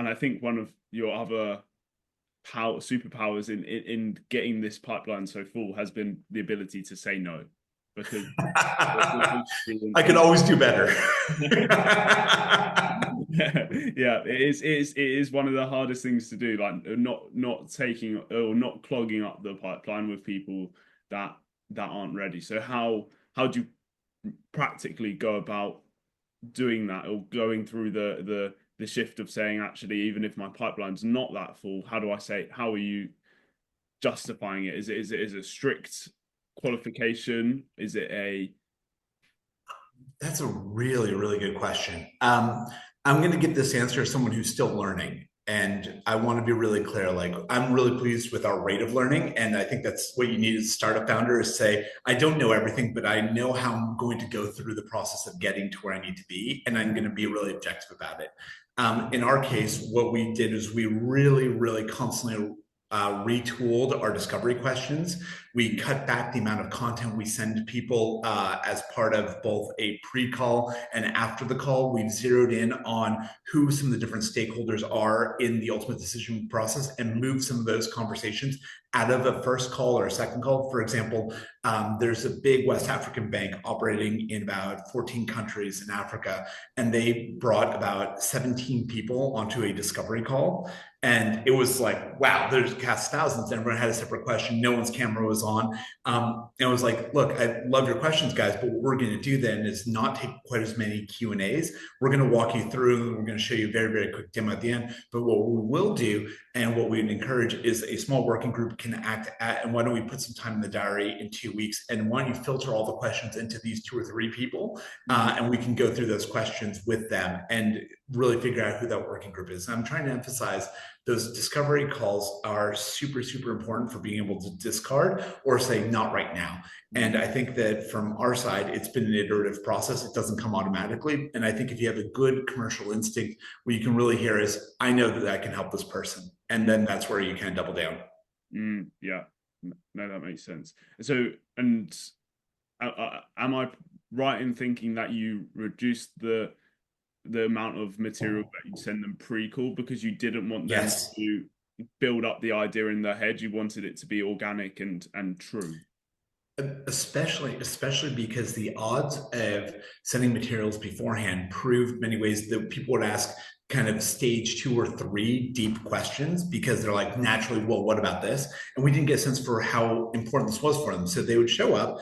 and I think one of your other superpowers in getting this pipeline so full has been the ability to say no, because I could always do better. yeah, it is one of the hardest things to do, like not taking or not clogging up the pipeline with people that aren't ready. So how do you practically go about doing that, or going through the shift of saying, actually, even if my pipeline's not that full, how are you justifying it? Is it a strict qualification? Is it a That's a really, really good question. I'm going to give this answer as someone who's still learning. And I want to be really clear. Like, I'm really pleased with our rate of learning. And I think that's what you need as a startup founder is say, I don't know everything, but I know how I'm going to go through the process of getting to where I need to be. And I'm going to be really objective about it. In our case, what we did is we really, really constantly retooled our discovery questions. We cut back the amount of content we send people as part of both a pre-call and after the call. We've zeroed in on who some of the different stakeholders are in the ultimate decision process and moved some of those conversations out of a first call or a second call. For example, there's a big West African bank operating in about 14 countries in Africa, and they brought about 17 people onto a discovery call. And it was like, wow, there's cast thousands. And everyone had a separate question. No one's camera was on. And I was like, look, I love your questions, guys, but what we're going to do then is not take quite as many Q&As. We're going to walk you through, and we're going to show you a very, very quick demo at the end. But what we will do, and what we encourage, is a small working group can act at, and why don't we put some time in the diary in 2 weeks? And why don't you filter all the questions into these 2 or 3 people? And we can go through those questions with them and really figure out who that working group is. And I'm trying to emphasize those discovery calls are super, super important for being able to discard or say, not right now. And I think that from our side, it's been an iterative process. It doesn't come automatically. And I think if you have a good commercial instinct, what you can really hear is, I know that I can help this person. And then that's where you can double down. Yeah, no, that makes sense. So, and am I right in thinking that you reduced the amount of material that you send them pre-call because you didn't want them Yes. to build up the idea in their head? You wanted it to be organic and true. Especially because the odds of sending materials beforehand proved many ways that people would ask kind of stage 2 or 3 deep questions because they're like, naturally, well, what about this? And we didn't get a sense for how important this was for them. So they would show up,